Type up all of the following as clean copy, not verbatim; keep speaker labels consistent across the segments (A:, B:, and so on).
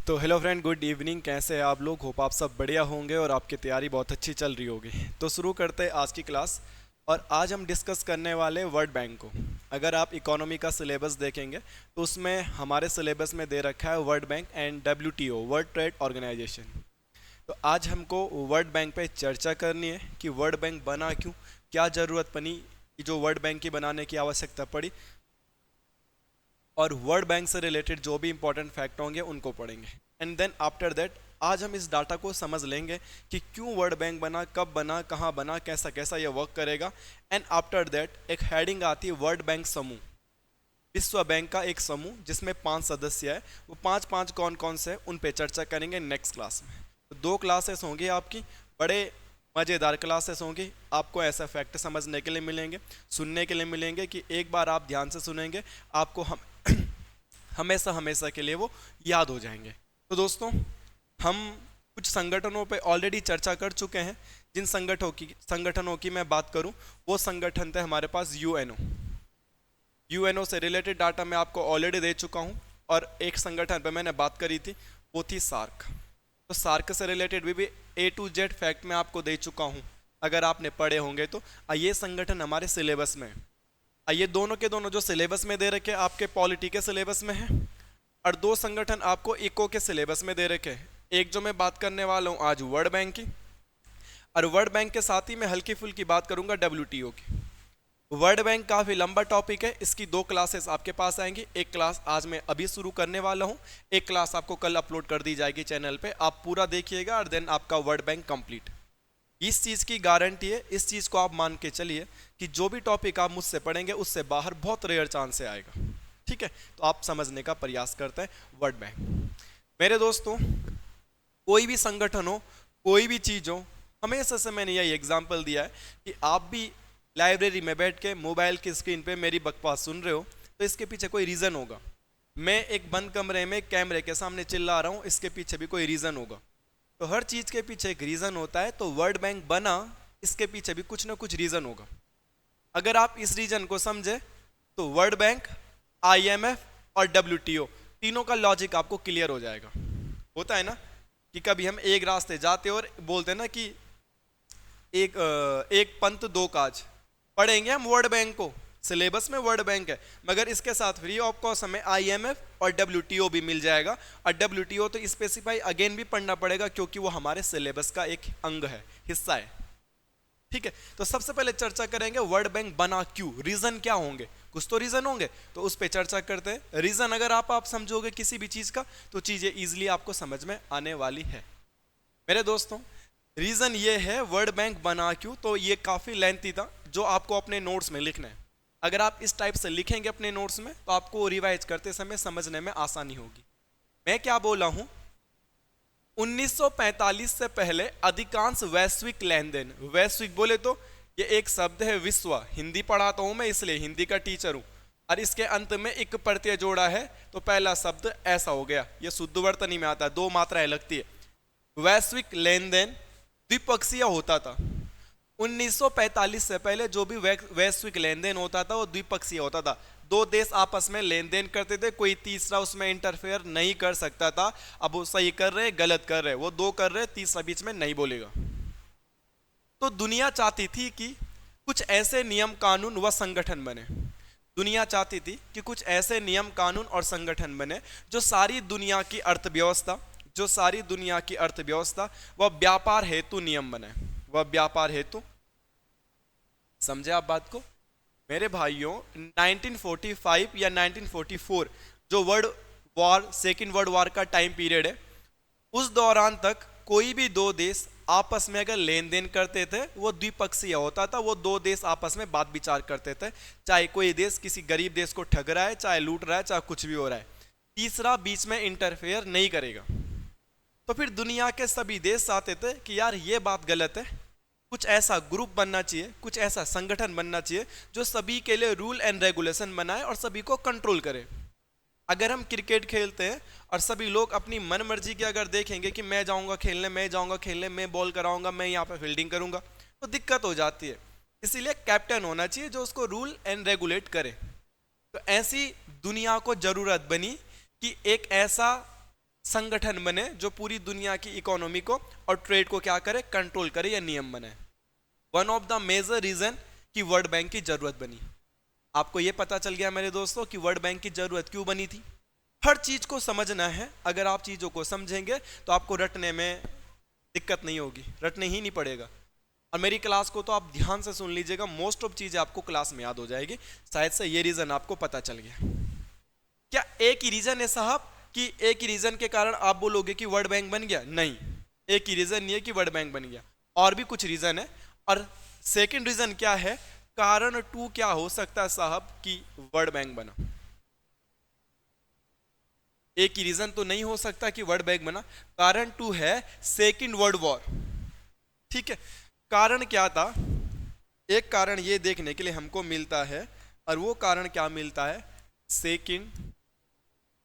A: तो hello friend, good evening. कैसे हैं आप लोग? होप आप सब बढ़िया होंगे और आपकी तैयारी बहुत अच्छी चल रही होगी। तो शुरू करते हैं आज की क्लास। और आज हम डिस्कस करने वाले वर्ल्ड बैंक को। अगर आप इकोनॉमी का सिलेबस देखेंगे तो उसमें हमारे सिलेबस में दे रखा है World Bank and WTO, World Trade Organization. तो आज हमको वर्ल्ड बैंक पे चर्चा करनी है कि वर्ल्ड बैंक बना क्यों, क्या ज़रूरत बनी कि जो वर्ल्ड बैंक की बनाने की आवश्यकता पड़ी, और वर्ल्ड बैंक से रिलेटेड जो भी इंपॉर्टेंट फैक्ट होंगे उनको पढ़ेंगे। एंड देन आफ्टर दैट आज हम इस डाटा को समझ लेंगे कि क्यों वर्ल्ड बैंक बना, कब बना, कहाँ बना, कैसा कैसा ये वर्क करेगा। एंड आफ्टर दैट एक हेडिंग आती है वर्ल्ड बैंक समूह, विश्व बैंक का एक समूह जिसमें 5 सदस्य है। वो पांच पांच कौन कौन से हैं उन पे चर्चा करेंगे नेक्स्ट क्लास में। तो 2 क्लासेस होंगी आपकी, बड़े मज़ेदार क्लासेस होंगी। आपको ऐसा फैक्ट समझने के लिए मिलेंगे, सुनने के लिए मिलेंगे कि एक बार आप ध्यान से सुनेंगे आपको हम हमेशा हमेशा के लिए वो याद हो जाएंगे। तो दोस्तों, हम कुछ संगठनों पे ऑलरेडी चर्चा कर चुके हैं। जिन संगठनों की मैं बात करूं वो संगठन थे हमारे पास यूएनओ। यूएनओ से रिलेटेड डाटा मैं आपको ऑलरेडी दे चुका हूं। और एक संगठन पे मैंने बात करी थी, वो थी सार्क। तो सार्क से रिलेटेड भी A to Z फैक्ट मैं आपको दे चुका हूं, अगर आपने पढ़े होंगे तो। ये संगठन हमारे सिलेबस में है। ये दोनों के दोनों जो सिलेबस में दे रखे आपके पॉलिटी के सिलेबस में है, और 2 संगठन आपको इको के सिलेबस में दे रखे हैं। एक जो मैं बात करने वाला हूँ आज वर्ल्ड बैंक की, और वर्ल्ड बैंक के साथ ही मैं हल्की फुल्की बात करूंगा डब्ल्यूटीओ की। वर्ल्ड बैंक काफ़ी लंबा टॉपिक है, इसकी 2 क्लासेस आपके पास आएंगी। एक क्लास आज मैं अभी शुरू करने वाला हूँ, एक क्लास आपको कल अपलोड कर दी जाएगी चैनल पे। आप पूरा देखिएगा और देन आपका वर्ल्ड बैंक कंप्लीट। इस चीज़ की गारंटी है, इस चीज़ को आप मान के चलिए कि जो भी टॉपिक आप मुझसे पढ़ेंगे उससे बाहर बहुत रेयर चांस से आएगा। ठीक है, तो आप समझने का प्रयास करते हैं वर्ल्ड बैंक। मेरे दोस्तों, कोई भी संगठन हो, कोई भी चीज़ हो, हमेशा से मैंने यही एग्जाम्पल दिया है कि आप भी लाइब्रेरी में बैठ के मोबाइल की स्क्रीन पे मेरी बकवास सुन रहे हो तो इसके पीछे कोई रीज़न होगा। मैं एक बंद कमरे में कैमरे के सामने चिल्ला रहा हूँ, इसके पीछे भी कोई रीज़न होगा। तो हर चीज़ के पीछे एक रीज़न होता है। तो वर्ल्ड बैंक बना, इसके पीछे भी कुछ ना कुछ रीज़न होगा। अगर आप इस रीजन को समझे तो वर्ल्ड बैंक, IMF और डब्ल्यूटीओ तीनों का लॉजिक आपको क्लियर हो जाएगा। होता है ना कि कभी हम एक रास्ते जाते और बोलते हैं ना कि एक पंथ दो काज। पढ़ेंगे हम वर्ल्ड बैंक को, सिलेबस में वर्ल्ड बैंक है, मगर इसके साथ फ्री ऑफ कॉस्ट हमें IMF और डब्ल्यूटीओ भी मिल जाएगा। और डब्ल्यूटीओ तो स्पेसिफाई अगेन भी पढ़ना पड़ेगा क्योंकि वो हमारे सिलेबस का एक अंग है, हिस्सा है। ठीक है, तो सबसे पहले चर्चा करेंगे वर्ल्ड बैंक बना क्यों, रीजन क्या होंगे। कुछ तो रीजन होंगे, तो उस पर चर्चा करते हैं। रीजन अगर आप समझोगे किसी भी चीज का तो चीजें इजीली आपको समझ में आने वाली है। मेरे दोस्तों, रीजन ये है वर्ल्ड बैंक बना क्यों, तो ये काफी लेंथी था जो आपको अपने नोट्स में लिखना है। अगर आप इस टाइप से लिखेंगे अपने नोट्स में तो आपको रिवाइज करते समय समझने में आसानी होगी। मैं क्या बोला हूं, 1945 से पहले अधिकांश वैश्विक लेन देन, वैश्विक बोले तो ये एक शब्द है विश्व, हिंदी पढ़ाता हूं मैं इसलिए हिंदी का टीचर हूं, और इसके अंत में एक प्रत्यय जोड़ा है तो पहला शब्द ऐसा हो गया। ये शुद्ध वर्तनी में आता है, 2 मात्राएं लगती है। वैश्विक लेन देन द्विपक्षीय होता था। 1945 से पहले जो भी वैश्विक लेन देन होता था वो द्विपक्षीय होता था। 2 देश आपस में लेन देन करते थे, कोई तीसरा उसमें इंटरफेयर नहीं कर सकता था। अब वो सही कर रहे गलत कर रहे, वो 2 कर रहे, तीसरा बीच में नहीं बोलेगा। तो दुनिया चाहती थी कि कुछ ऐसे नियम कानून व संगठन बने। दुनिया चाहती थी कि कुछ ऐसे नियम कानून और संगठन बने जो सारी दुनिया की अर्थव्यवस्था, जो सारी दुनिया की अर्थव्यवस्था व व्यापार हेतु नियम बने। वह व्यापार हेतु, समझे आप बात को मेरे भाइयों। 1945 या 1944 जो सेकेंड वर्ल्ड वॉर का टाइम पीरियड है, उस दौरान तक कोई भी 2 देश आपस में अगर लेन देन करते थे वो द्विपक्षीय होता था। वो 2 देश आपस में बात विचार करते थे, चाहे कोई देश किसी गरीब देश को ठग रहा है, चाहे लूट रहा है, चाहे कुछ भी हो रहा है, तीसरा बीच में इंटरफेयर नहीं करेगा। तो फिर दुनिया के सभी देश चाहते थे कि यार ये बात गलत है, कुछ ऐसा ग्रुप बनना चाहिए, कुछ ऐसा संगठन बनना चाहिए जो सभी के लिए रूल एंड रेगुलेशन बनाए और सभी को कंट्रोल करे। अगर हम क्रिकेट खेलते हैं और सभी लोग अपनी मन मर्जी की अगर देखेंगे कि मैं जाऊंगा खेलने, मैं जाऊंगा खेलने, मैं बॉल कराऊंगा, मैं यहाँ पे फील्डिंग करूंगा, तो दिक्कत हो जाती है। इसीलिए कैप्टन होना चाहिए जो उसको रूल एंड रेगुलेट करे। तो ऐसी दुनिया को जरूरत बनी कि एक ऐसा संगठन बने जो पूरी दुनिया की इकोनॉमी को और ट्रेड को क्या करे, कंट्रोल करे या नियम बनाए। One of the major reason कि वर्ल्ड बैंक की जरूरत बनी। आपको यह पता चल गया मेरे दोस्तों कि वर्ल्ड बैंक की जरूरत क्यों बनी थी। हर चीज को समझना है, अगर आप चीजों को समझेंगे तो आपको रटने में दिक्कत नहीं होगी, रटने ही नहीं पड़ेगा। और मेरी क्लास को तो आप ध्यान से सुन लीजिएगा, मोस्ट ऑफ चीजें आपको क्लास में याद हो जाएगी। शायद से ये रीजन आपको पता चल गया। क्या एक ही रीजन है साहब कि एक ही रीजन के कारण आप बोलोगे कि वर्ल्ड बैंक बन गया? नहीं, एक ही रीजन नहीं है कि वर्ल्ड बैंक बन गया, और भी कुछ रीजन है। और सेकंड रीजन क्या है, कारण टू क्या हो सकता है साहब कि वर्ल्ड बैंक बना। एक ही रीजन तो नहीं हो सकता कि वर्ल्ड बैंक बना। कारण टू है सेकंड वर्ल्ड वॉर। ठीक है, कारण क्या था? एक कारण ये देखने के लिए हमको मिलता है, और वो कारण क्या मिलता है, सेकंड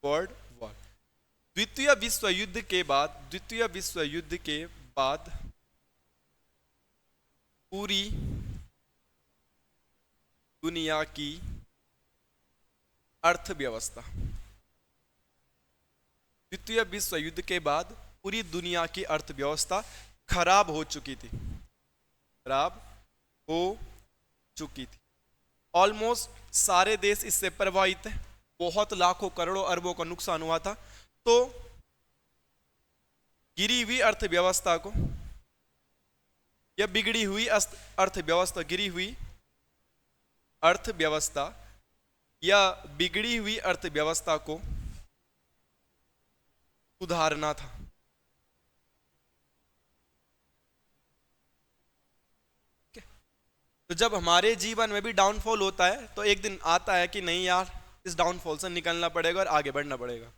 A: वर्ल्ड वॉर। द्वितीय विश्व युद्ध के बाद पूरी दुनिया की अर्थव्यवस्था, द्वितीय विश्व युद्ध के बाद पूरी दुनिया की अर्थव्यवस्था खराब हो चुकी थी, ऑलमोस्ट सारे देश इससे प्रभावित हैं, बहुत लाखों करोड़ों अरबों का नुकसान हुआ था। तो गिरी हुई अर्थव्यवस्था को, या बिगड़ी हुई अर्थव्यवस्था, गिरी हुई अर्थव्यवस्था या बिगड़ी हुई अर्थव्यवस्था को सुधारना था। तो जब हमारे जीवन में भी डाउनफॉल होता है तो एक दिन आता है कि नहीं यार, इस डाउनफॉल से निकलना पड़ेगा और आगे बढ़ना पड़ेगा।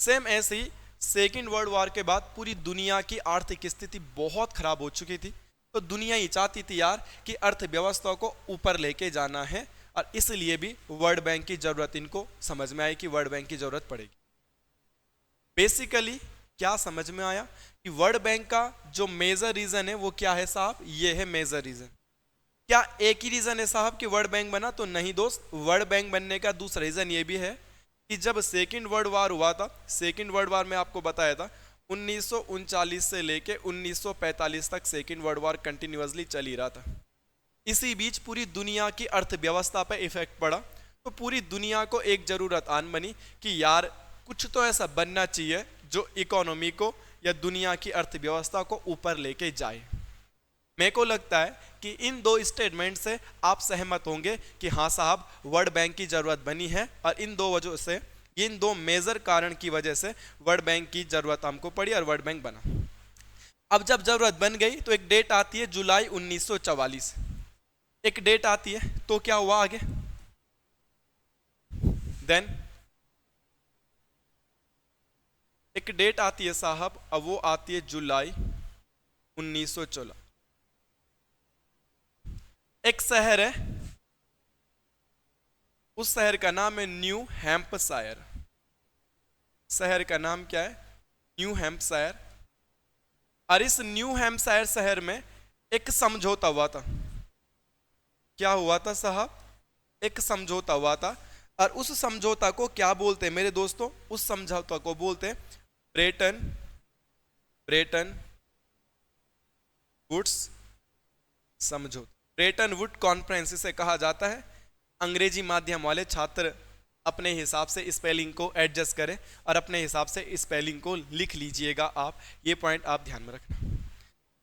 A: सेम ऐसे ही सेकेंड वर्ल्ड वॉर के बाद पूरी दुनिया की आर्थिक स्थिति बहुत खराब हो चुकी थी। तो दुनिया ही चाहती थी यार कि अर्थव्यवस्था को ऊपर लेके जाना है, और इसलिए भी वर्ल्ड बैंक की जरूरत इनको समझ में आई कि वर्ल्ड बैंक की जरूरत पड़ेगी। बेसिकली क्या समझ में आया कि वर्ल्ड बैंक का जो मेजर रीजन है वो क्या है साहब, ये है मेजर रीजन। क्या एक ही रीजन है साहब कि वर्ल्ड बैंक बना? तो नहीं दोस्त, वर्ल्ड बैंक बनने का दूसरा रीजन ये भी है कि जब सेकेंड वर्ल्ड वॉर हुआ था, सेकेंड वर्ल्ड वॉर में आपको बताया था 1939 से लेके 1945 तक सेकेंड वर्ल्ड वॉर कंटिन्यूअसली चल ही रहा था। इसी बीच पूरी दुनिया की अर्थव्यवस्था पर इफेक्ट पड़ा, तो पूरी दुनिया को एक जरूरत आन बनी कि यार कुछ तो ऐसा बनना चाहिए जो इकोनॉमी को या दुनिया की अर्थव्यवस्था को ऊपर लेके जाए। मेरे को लगता है कि इन दो स्टेटमेंट से आप सहमत होंगे कि हाँ साहब, वर्ल्ड बैंक की जरूरत बनी है, और इन दो वजह से, इन दो मेजर कारण की वजह से वर्ल्ड बैंक की जरूरत हमको पड़ी और वर्ल्ड बैंक बना। अब जब जरूरत बन गई तो एक डेट आती है जुलाई 1944, एक डेट आती है, तो क्या हुआ आगे? देन एक डेट आती है साहब, अब वो आती है जुलाई 1914। एक शहर है, उस शहर का नाम है न्यू हैम्पशायर। शहर का नाम क्या है? New Hampshire. और इस न्यू हैम्पशायर शहर में एक समझौता हुआ था। क्या हुआ था साहब? एक समझौता हुआ था, और उस समझौता को क्या बोलते हैं मेरे दोस्तों? उस समझौता को बोलते हैं ब्रेटन वुड्स समझौता। ब्रेटन वुड कॉन्फ्रेंस इसे कहा जाता है। अंग्रेजी माध्यम वाले छात्र अपने हिसाब से स्पेलिंग को एडजस्ट करें और अपने हिसाब से स्पेलिंग को लिख लीजिएगा आप, ये पॉइंट आप ध्यान में रखना।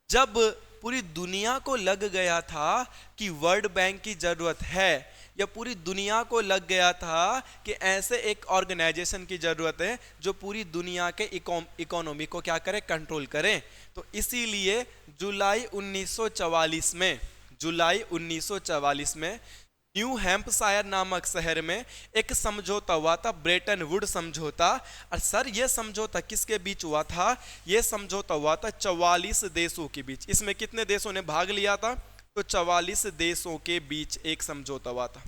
A: जब पूरी दुनिया को लग गया था कि वर्ल्ड बैंक की जरूरत है, या पूरी दुनिया को लग गया था कि ऐसे एक ऑर्गेनाइजेशन की जरूरत है जो पूरी दुनिया के इकोनॉमी को क्या करे, कंट्रोल करे, तो इसीलिए जुलाई 1944 में न्यू हैम्पशायर नामक शहर में एक समझौता हुआ था, ब्रेटन वुड समझौता। और सर ये समझौता किसके बीच हुआ था? ये समझौता हुआ था 44 देशों के बीच। इसमें कितने देशों ने भाग लिया था? तो 44 देशों के बीच एक समझौता हुआ था।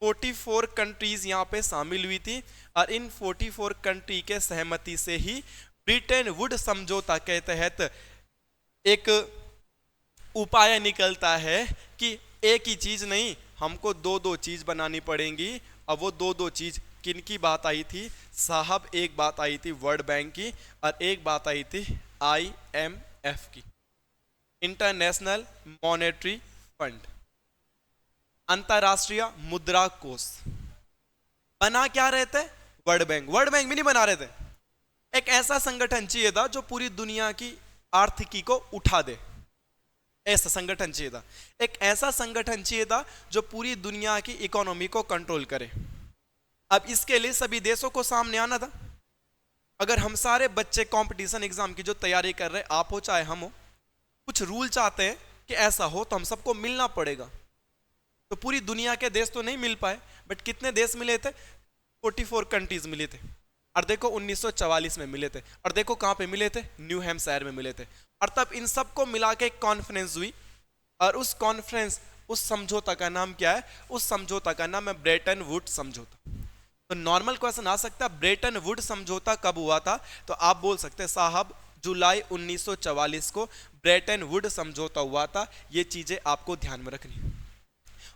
A: 44 कंट्रीज यहाँ पे शामिल हुई थी, और इन 44 कंट्री के सहमति से ही ब्रिटेन वुड समझौता के तहत एक उपाय निकलता है कि एक ही चीज नहीं, हमको दो चीज बनानी पड़ेंगी। अब वो दो चीज किनकी बात आई थी साहब? एक बात आई थी वर्ल्ड बैंक की और एक बात आई थी IMF की, इंटरनेशनल मॉनेटरी फंड, अंतरराष्ट्रीय मुद्रा कोष। बना क्या रहे थे? World bank. वर्ल्ड बैंक भी नहीं बना रहे थे, एक ऐसा संगठन चाहिए था जो पूरी दुनिया की आर्थिकी को उठा दे। ऐसा संगठन चाहिए था, एक ऐसा संगठन चाहिए था जो पूरी दुनिया की इकोनॉमी को कंट्रोल करे। अब इसके लिए सभी देशों को सामने आना था। अगर हम सारे बच्चे कंपटीशन एग्जाम की जो तैयारी कर रहे, आप हो चाहे हम हो, कुछ रूल चाहते हैं कि ऐसा हो तो हम सबको मिलना पड़ेगा। तो पूरी दुनिया के देश तो नहीं मिल पाए, बट कितने देश मिले थे? 44 कंट्रीज मिले थे। और देखो 1944 में मिले थे, और देखो कहां पे मिले थे? न्यू हैम्पशायर में मिले थे। और तब इन सबको मिला के एक कॉन्फ्रेंस हुई, और उस कॉन्फ्रेंस, उस समझौता का नाम क्या है? उस समझौता का नाम है ब्रेटन वुड समझौता। तो नॉर्मल क्वेश्चन आ सकता है, ब्रेटन वुड समझौता कब हुआ था? तो आप बोल सकते हैं साहब जुलाई 1944 को ब्रेटन वुड समझौता हुआ था। ये चीजें आपको ध्यान में रखनी।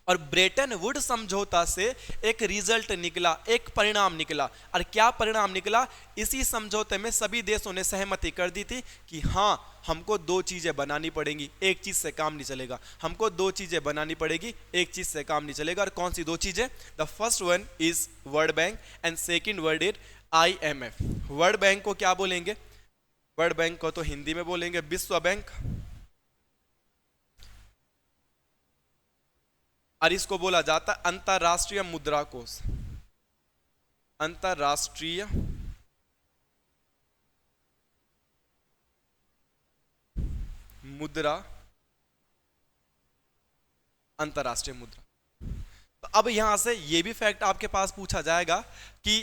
A: और ब्रेटन वुड समझौता से एक रिजल्ट निकला, एक परिणाम निकला। और क्या परिणाम निकला? इसी समझौते में सभी देशों ने सहमति कर दी थी कि हाँ, हमको दो चीजें बनानी पड़ेंगी, एक चीज से काम नहीं चलेगा। हमको दो चीजें बनानी पड़ेगी, एक चीज से काम नहीं चलेगा। और कौन सी दो चीजें? The first one is world Bank and second word is IMF। World bank को क्या बोलेंगे? वर्ल्ड बैंक को तो हिंदी में बोलेंगे विश्व बैंक, और इसको बोला जाता है अंतरराष्ट्रीय मुद्रा कोष। अंतरराष्ट्रीय मुद्रा, अंतरराष्ट्रीय मुद्रा। तो अब यहां से यह भी फैक्ट आपके पास पूछा जाएगा कि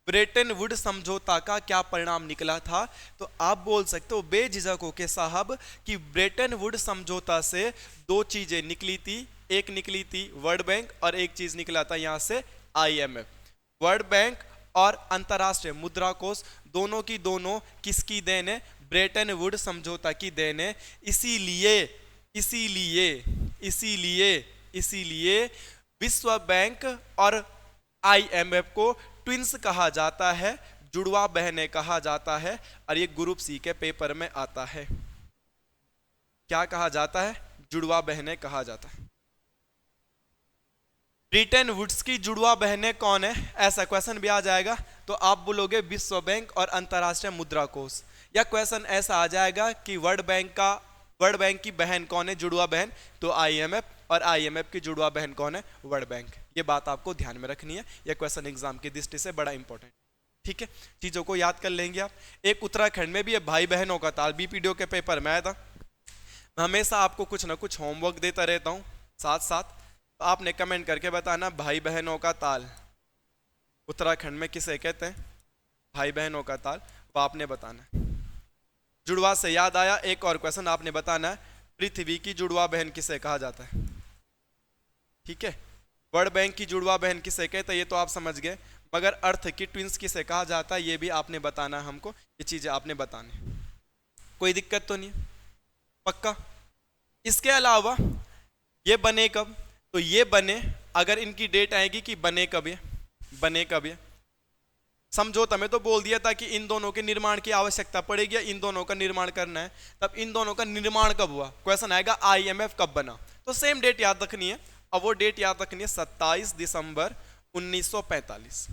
A: ब्रेटन वुड समझौता का क्या परिणाम निकला था। तो आप बोल सकते हो बेझिझक होके साहब कि ब्रेटन वुड समझौता से दो चीजें निकली थी। एक निकली थी वर्ल्ड बैंक और एक चीज निकला था यहां से IMF। वर्ल्ड बैंक और अंतरराष्ट्रीय मुद्रा कोष दोनों की दोनों किसकी देन है? ब्रेटन वुड समझौता की देन है। इसीलिए इसीलिए इसीलिए इसीलिए विश्व बैंक और IMF को ट्विंस कहा जाता है, जुड़वा बहनें कहा जाता है। और ये ग्रुप C के पेपर में आता है। क्या कहा जाता है? जुड़वा बहनें कहा जाता है। ब्रेटन वुड्स की जुड़वा बहनें कौन है? ऐसा क्वेश्चन भी आ जाएगा तो आप बोलोगे विश्व बैंक और अंतरराष्ट्रीय मुद्रा कोष। या क्वेश्चन ऐसा आ जाएगा कि वर्ल्ड बैंक की बहन कौन है, जुड़वा बहन? तो IMF, और IMF की जुड़वा बहन कौन है? World bank. ये बात आपको ध्यान में रखनी है, यह क्वेश्चन एग्जाम की दृष्टि से बड़ा इंपॉर्टेंट। ठीक है, चीजों को याद कर लेंगे आप। एक उत्तराखंड में भी भाई बहनों का ताल BPDO के पेपर में आया था। मैं हमेशा आपको कुछ ना कुछ होमवर्क देता रहता हूँ साथ साथ, तो आपने कमेंट करके बताना भाई बहनों का ताल उत्तराखंड में किसे कहते हैं? भाई बहनों का ताल, वो आपने बताना है। जुड़वा से याद आया, एक और क्वेश्चन आपने बताना है, पृथ्वी की जुड़वा बहन किसे कहा जाता है? ठीक है, वर्ल्ड बैंक की जुड़वा बहन किसे कहते हैं ये तो आप समझ गए, मगर अर्थ की ट्विंस किसे कहा जाता है ये भी आपने बताना है हमको। ये चीजें आपने बतानी, कोई दिक्कत तो नहीं? पक्का? इसके अलावा ये बने कब? तो ये बने, अगर इनकी डेट आएगी कि बने कब है, बने कब है। समझौता में तो बोल दिया था कि इन दोनों के निर्माण की आवश्यकता पड़ेगी, इन दोनों का निर्माण करना है। तब इन दोनों का निर्माण कब हुआ? क्वेश्चन आएगा IMF कब बना, तो सेम डेट याद रखनी है। अब वो डेट याद रखनी है 27 दिसंबर 1945।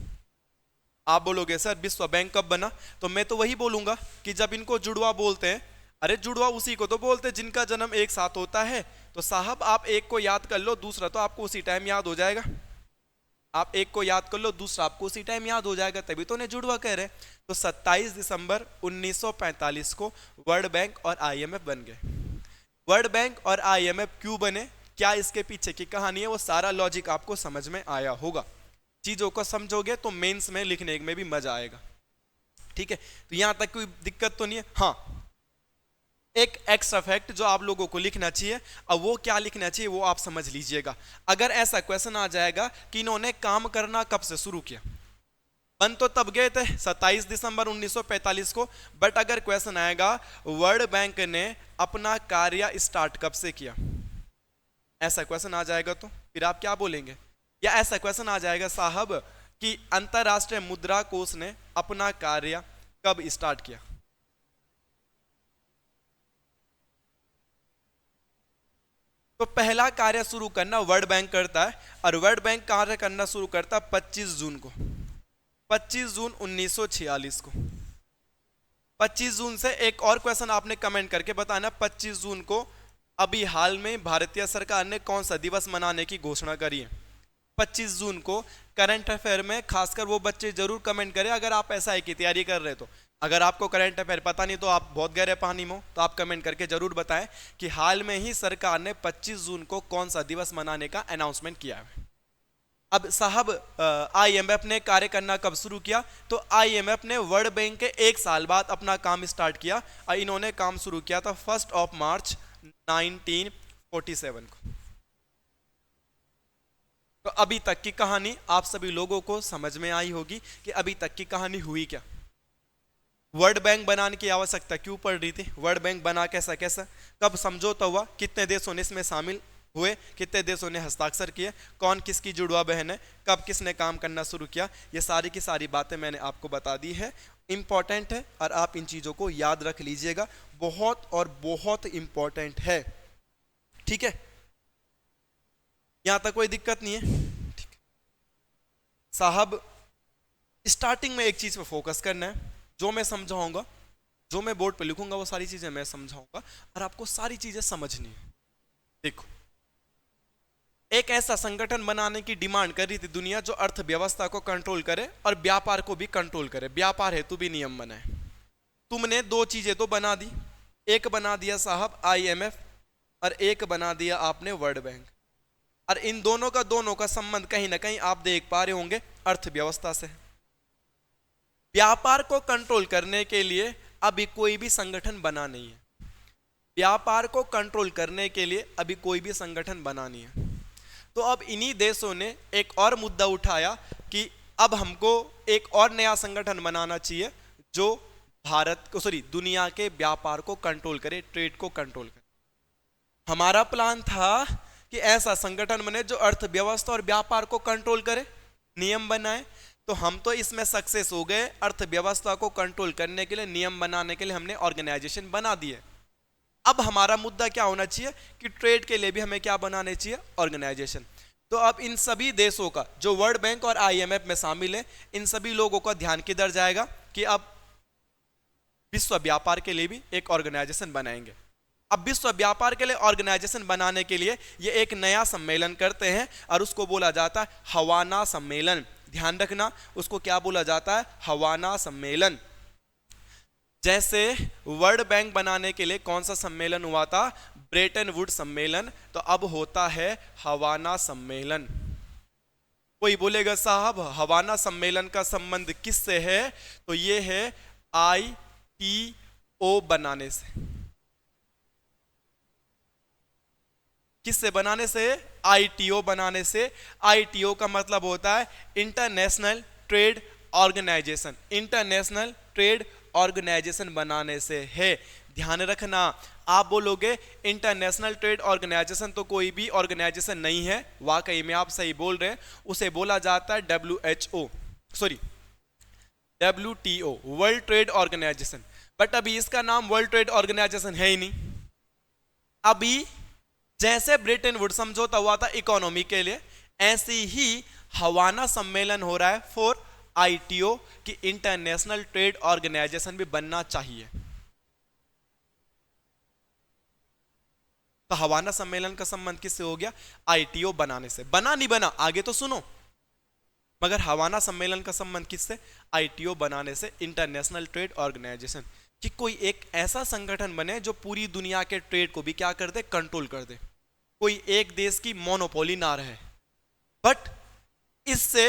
A: आप बोलोगे सर विश्व बैंक कब बना? तो मैं तो वही बोलूंगा कि जब इनको जुड़वा बोलते हैं। अरे जुड़वा उसी को तो बोलते हैं जिनका जन्म एक साथ होता है। तो साहब आप एक को याद कर लो, दूसरा तो आपको उसी टाइम याद हो जाएगा। आप एक को याद कर लो, दूसरा आपको उसी टाइम याद हो जाएगा, तभी तो उन्हें जुड़वा कह रहे हैं। तो 27 दिसंबर 1945 को वर्ल्ड बैंक और IMF बन गए। वर्ल्ड बैंक और IMF क्यों बने, क्या इसके पीछे की कहानी है, वो सारा लॉजिक आपको समझ में आया होगा। चीजों को समझोगे तो मेंस में लिखने में भी मजा आएगा। ठीक है, तो यहां तक कोई दिक्कत तो नहीं है? हाँ, एक एक्स्ट्रा फैक्ट जो आप लोगों को लिखना चाहिए, अब वो क्या लिखना चाहिए वो आप समझ लीजिएगा। अगर ऐसा क्वेश्चन आ जाएगा कि इन्होंने काम करना कब से शुरू किया, बन तो तब गए थे 27 दिसंबर 1945 को, बट अगर क्वेश्चन आएगा वर्ल्ड बैंक ने अपना कार्य स्टार्ट कब से किया, ऐसा क्वेश्चन आ जाएगा तो फिर आप क्या बोलेंगे? या ऐसा क्वेश्चन आ जाएगा साहब कि अंतरराष्ट्रीय मुद्रा कोष ने अपना कार्य कब स्टार्ट किया? तो पहला कार्य शुरू करना वर्ल्ड बैंक करता है, और वर्ल्ड बैंक कार्य करना शुरू करता है 25 जून को, 25 जून 1946 को। 25 जून से एक और क्वेश्चन आपने कमेंट करके बताना, 25 जून को अभी हाल में भारतीय सरकार ने कौन सा दिवस मनाने की घोषणा करी है? 25 जून को करंट अफेयर में खासकर वो बच्चे जरूर कमेंट करें अगर आप एसआई की तैयारी कर रहे तो। अगर आपको करंट अफेयर पता नहीं तो आप बहुत गहरे पानी में हो, तो आप कमेंट करके जरूर बताएं कि हाल में ही सरकार ने 25 जून को कौन सा दिवस मनाने का अनाउंसमेंट किया है। अब साहब आईएमएफ ने कार्य करना कब शुरू किया? तो आईएमएफ ने वर्ल्ड बैंक के एक साल बाद अपना काम स्टार्ट किया, और इन्होंने काम शुरू किया था 1 मार्च 1947 को। तो अभी तक की कहानी आप सभी लोगों को समझ में आई होगी कि अभी तक की कहानी हुई क्या। वर्ल्ड बैंक बनाने की आवश्यकता क्यों पड़ रही थी, वर्ल्ड बैंक बना कैसा कैसा, कब समझौता हुआ, कितने देशों ने इसमें शामिल हुए, कितने देशों ने हस्ताक्षर किए, कौन किसकी जुड़वा बहन है, कब किसने काम करना शुरू किया, ये सारी की सारी बातें मैंने आपको बता दी है। इंपॉर्टेंट है और आप इन चीज़ों को याद रख लीजिएगा, बहुत और बहुत इंपॉर्टेंट है। ठीक है, यहां तक कोई दिक्कत नहीं है? ठीक है साहब, स्टार्टिंग में एक चीज पे फोकस करना है, जो मैं समझाऊंगा, जो मैं बोर्ड पे लिखूंगा वो सारी चीजें मैं समझाऊंगा और आपको सारी चीजें समझनी है। देखो, एक ऐसा संगठन बनाने की डिमांड कर रही थी दुनिया जो अर्थव्यवस्था को कंट्रोल करे और व्यापार को भी कंट्रोल करे, व्यापार हेतु भी नियम बनाए। तुमने दो चीजें तो बना दी, एक बना दिया साहब आईएमएफ और एक बना दिया आपने वर्ल्ड बैंक, और इन दोनों का संबंध कहीं ना कहीं आप देख पा रहे होंगे अर्थव्यवस्था से। व्यापार को कंट्रोल करने के लिए अभी कोई भी संगठन बना नहीं है, व्यापार को कंट्रोल करने के लिए अभी कोई भी संगठन बना नहीं है। तो अब इन्हीं देशों ने एक और मुद्दा उठाया कि अब हमको एक और नया संगठन बनाना चाहिए जो दुनिया के व्यापार को कंट्रोल करे, ट्रेड को कंट्रोल करे। हमारा प्लान था कि ऐसा संगठन बने जो अर्थव्यवस्था और व्यापार को कंट्रोल करे, नियम बनाए। तो हम तो इसमें सक्सेस हो गए, अर्थव्यवस्था को कंट्रोल करने के लिए, नियम बनाने के लिए हमने ऑर्गेनाइजेशन बना दिए। अब हमारा मुद्दा क्या होना चाहिए कि ट्रेड के लिए भी हमें क्या बनाने चाहिए, ऑर्गेनाइजेशन। तो अब इन सभी देशों का जो वर्ल्ड बैंक और आईएमएफ में शामिल है, इन सभी लोगों का ध्यान किधर जाएगा कि अब विश्व व्यापार के लिए भी एक ऑर्गेनाइजेशन बनाएंगे। अब विश्व व्यापार के लिए ऑर्गेनाइजेशन बनाने के लिए ये एक नया सम्मेलन करते हैं और उसको बोला जाता है हवाना सम्मेलन। ध्यान रखना, उसको क्या बोला जाता है, हवाना सम्मेलन। जैसे वर्ल्ड बैंक बनाने के लिए कौन सा सम्मेलन हुआ था, ब्रेटन वुड सम्मेलन, तो अब होता है हवाना सम्मेलन। कोई बोलेगा साहब हवाना सम्मेलन का संबंध किससे है, तो ये है आईटीओ बनाने से। किससे बनाने से, आईटीओ बनाने से। आईटीओ का मतलब होता है International Trade Organization, International Trade Organization बनाने से है। ध्यान रखना, आप बोलोगे इंटरनेशनल ट्रेड ऑर्गेनाइजेशन तो कोई भी ऑर्गेनाइजेशन नहीं है, वाकई में आप सही बोल रहे हैं, उसे बोला जाता है WTO, World Trade Organization. But अभी इसका नाम वर्ल्ड ट्रेड ऑर्गेनाइजेशन है ही नहीं। अभी जैसे ब्रेटन वुड समझौता हुआ था इकोनॉमी के लिए, ऐसे ही हवाना सम्मेलन हो रहा है फॉर आईटीओ कि इंटरनेशनल ट्रेड ऑर्गेनाइजेशन भी बनना चाहिए। तो हवाना सम्मेलन का संबंध किससे हो गया, आईटीओ बनाने से। बना नहीं बना आगे तो सुनो, मगर हवाना सम्मेलन का संबंध किससे, आईटीओ बनाने से, इंटरनेशनल ट्रेड ऑर्गेनाइजेशन, कि कोई एक ऐसा संगठन बने जो पूरी दुनिया के ट्रेड को भी क्या कर दे, कंट्रोल कर दे, कोई एक देश की मोनोपोली ना रहे। बट इससे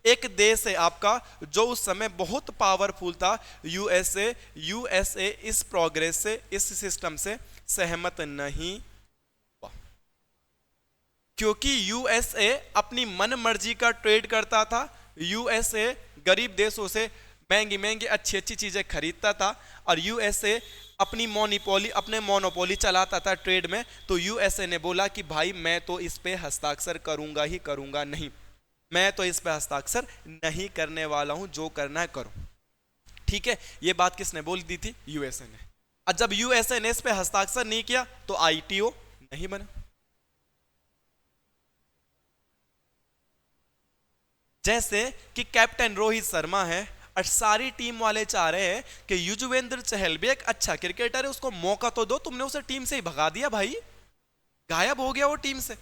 A: एक देश है आपका जो उस समय बहुत पावरफुल था, यूएसए इस प्रोग्रेस से, इस सिस्टम से सहमत नहीं हुआ, क्योंकि यूएसए अपनी मन मर्जी का ट्रेड करता था। यूएसए गरीब देशों से महंगी महंगी अच्छी अच्छी चीजें खरीदता था, और यूएसए अपनी मोनोपोली चलाता था ट्रेड में। तो यूएसए ने बोला कि भाई मैं तो इस पे हस्ताक्षर करूंगा ही करूंगा नहीं, मैं तो इस पे हस्ताक्षर नहीं करने वाला हूं, जो करना है करो। ठीक है, ये बात किसने बोल दी थी? यूएसए ने। और जब यूएसए ने इस पे हस्ताक्षर नहीं किया तो आईटीओ नहीं बना। जैसे कि कैप्टन रोहित शर्मा है और सारी टीम वाले चाह रहे हैं कि युजवेंद्र चहल भी एक अच्छा क्रिकेटर है, उसको मौका तो दो, तुमने उसे टीम से ही भगा दिया भाई, गायब हो गया वो टीम से।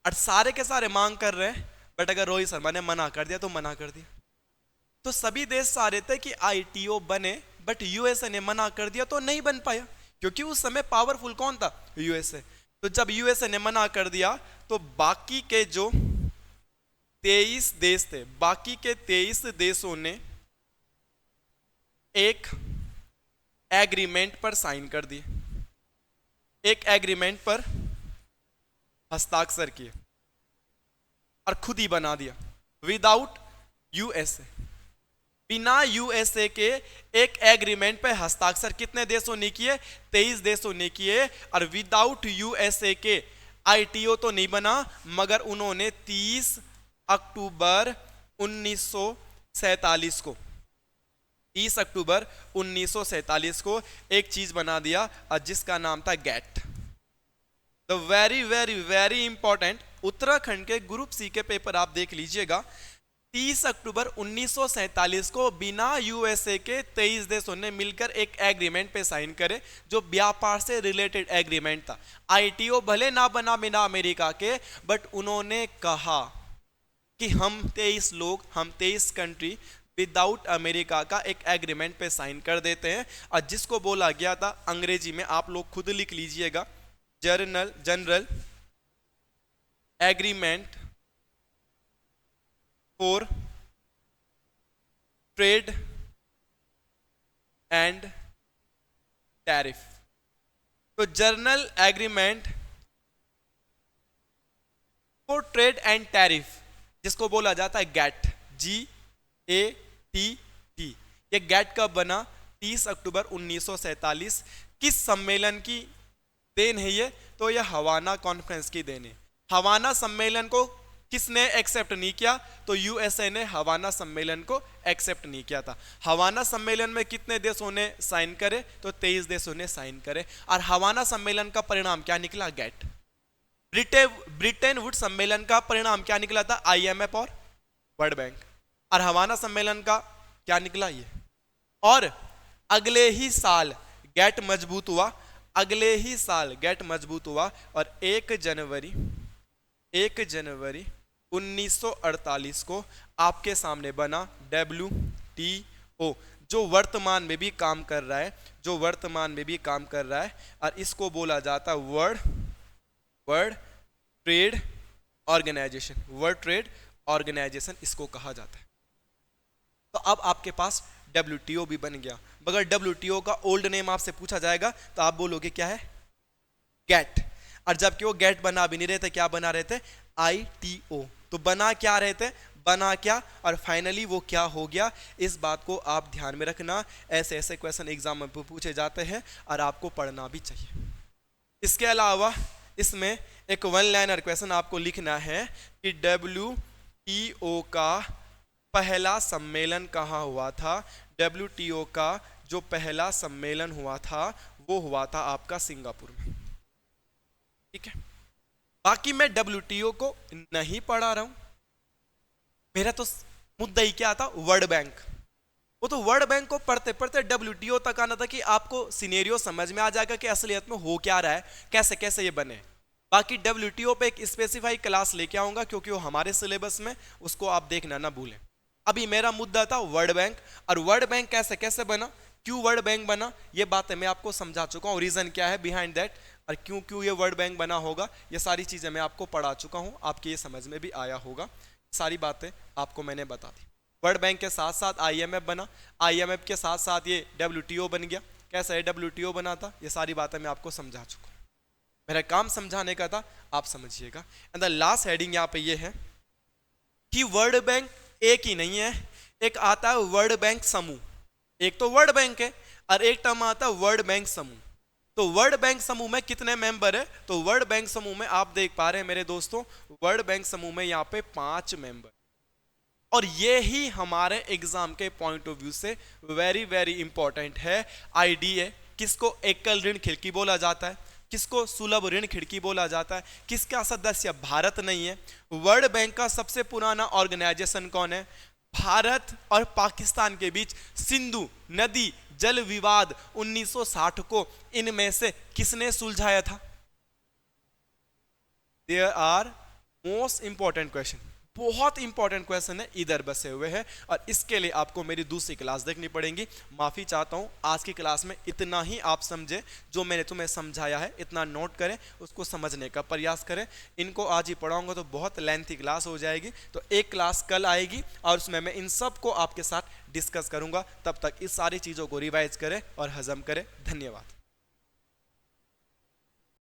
A: और सारे के सारे मांग कर रहे हैं, बट अगर रोहित शर्मा ने मना कर दिया तो मना कर दिया। तो सभी देश चाह रहे थे कि आईटीओ बने, बट यूएसए ने मना कर दिया तो नहीं बन पाया, क्योंकि उस समय पावरफुल कौन था? यूएसए। तो जब यूएसए ने मना कर दिया तो बाकी के जो 23 देश थे, बाकी के 23 देशों ने एक एग्रीमेंट पर साइन कर दिए, एक एग्रीमेंट पर हस्ताक्षर किए और खुद ही बना दिया विदाउट यूएसए। बिना यूएसए के एक एग्रीमेंट पे हस्ताक्षर कितने देशों ने किए? 23 देशों ने किए। और विदाउट यूएसए के आईटीओ तो नहीं बना, मगर उन्होंने 30 अक्टूबर 1947 को 30 अक्टूबर 1947 को एक चीज बना दिया, जिसका नाम था GATT. The very very very important, Uttarakhand के ग्रुप सी के पेपर आप देख लीजिएगा। 30 अक्टूबर 1947 को बिना यूएसए के 23 देशों ने मिलकर एक एग्रीमेंट पे साइन करे, जो व्यापार से रिलेटेड एग्रीमेंट था। आईटीओ भले ना बना बिना अमेरिका के, बट उन्होंने कहा कि हम 23 कंट्री विदाउट अमेरिका का एक एग्रीमेंट पे साइन कर देते हैं, और जिसको बोला गया था अंग्रेजी में, आप लोग खुद लिख लीजिएगा, general agreement for trade and tariff. तो general agreement for trade and tariff, जिसको बोला जाता है गैट, GATT। ये गैट कब बना? 30 अक्टूबर 1947। किस सम्मेलन की देन है ये? तो ये हवाना कॉन्फ्रेंस की देन है। हवाना सम्मेलन को किसने एक्सेप्ट नहीं किया? तो यूएसए ने हवाना सम्मेलन को एक्सेप्ट नहीं किया था। हवाना सम्मेलन में कितने देशों ने साइन करे? तो 23 देशों ने साइन करे। और हवाना सम्मेलन का परिणाम क्या निकला? गैट। ब्रिटेन वुड सम्मेलन का परिणाम क्या निकला था? IMF और वर्ल्ड बैंक। और हवाना सम्मेलन का क्या निकला? ये। और अगले ही साल गैट मजबूत हुआ, अगले ही साल गैट मजबूत हुआ, और 1 जनवरी 1948 को आपके सामने बना WTO, जो वर्तमान में भी काम कर रहा है, और इसको बोला जाता है वर्ल्ड ट्रेड ऑर्गेनाइजेशन, इसको कहा जाता है। तो अब आपके पास WTO भी बन गया, मगर WTO का ओल्ड नेम आपसे पूछा जाएगा तो आप बोलोगे क्या है? गैट। और जबकि वो गैट बना भी नहीं रहे थे, क्या बना रहे थे? ITO। तो बना क्या रहे थे? बना क्या और फाइनली वो क्या हो गया? इस बात को आप ध्यान में रखना, ऐसे ऐसे क्वेश्चन एग्जाम में पूछे जाते हैं और आपको पढ़ना भी चाहिए। इसके अलावा इसमें एक 1 लाइनर क्वेश्चन आपको लिखना है कि WTO का पहला सम्मेलन कहाँ हुआ था? WTO का जो पहला सम्मेलन हुआ था वो हुआ था आपका सिंगापुर में। ठीक है, बाकी मैं WTO को नहीं पढ़ा रहा हूं, मेरा तो मुद्दा ही क्या था? World bank. वो तो वर्ल्ड बैंक को पढ़ते पढ़ते WTO तक आना था कि आपको सिनेरियो समझ में आ जाएगा कि असलियत में हो क्या रहा है, कैसे कैसे ये बने। बाकी WTO पे एक स्पेसिफाई क्लास लेके आऊंगा, क्योंकि वो हमारे सिलेबस में, उसको आप देखना ना भूलें। अभी मेरा मुद्दा था वर्ल्ड बैंक, और वर्ल्ड बैंक कैसे कैसे बना, क्यों वर्ल्ड बैंक बना, ये बातें मैं आपको समझा चुका हूँ, रीजन क्या है बिहाइंड दैट, और क्यों क्यों ये वर्ल्ड बैंक बना होगा, ये सारी चीजें मैं आपको पढ़ा चुका हूँ, आपके ये समझ में भी आया होगा। सारी बातें आपको मैंने बता दी। वर्ल्ड बैंक के साथ साथ IMF बना, IMF के साथ साथ ये WTO बन गया। कैसा है WTO बना था, ये सारी बातें मैं आपको समझा चुका हूँ। मेरा काम समझाने का था, आप समझिएगा। एंड द लास्ट हेडिंग यहाँ पे ये है कि वर्ल्ड बैंक एक ही नहीं है, एक आता है वर्ल्ड बैंक समूह। एक तो वर्ल्ड बैंक है और एक टर्म आता है वर्ल्ड बैंक समूह। तो वर्ल्ड बैंक समूह में कितने मेंबर है? तो वर्ल्ड बैंक समूह में आप देख पा रहे हैं मेरे दोस्तों, वर्ल्ड बैंक समूह में यहाँ पे 5 मेंबर। और ये ही हमारे एग्जाम के पॉइंट ऑफ व्यू से वेरी वेरी इंपॉर्टेंट है। आईडीए किसको एकल ऋण खिड़की बोला जाता है, किसको सुलभ ऋण खिड़की बोला जाता है, किसका सदस्य भारत नहीं है। वर्ल्ड बैंक का सबसे पुराना ऑर्गेनाइजेशन कौन है? भारत और पाकिस्तान के बीच सिंधु नदी जल विवाद 1960 को इनमें से किसने सुलझाया था? There are most important question, बहुत इंपॉर्टेंट क्वेश्चन है, इधर बसे हुए हैं और इसके लिए आपको मेरी दूसरी क्लास देखनी पड़ेगी। माफी चाहता हूं, आज की क्लास में इतना ही आप समझे, जो मैंने तुम्हें समझाया है इतना नोट करें, उसको समझने का प्रयास करें। इनको आज ही पढ़ाऊंगा तो बहुत लेंथी क्लास हो जाएगी, तो एक क्लास कल आएगी और उसमें मैं इन सब को आपके साथ डिस्कस करूंगा। तब तक इस सारी चीजों को रिवाइज करें और हजम करें। धन्यवाद।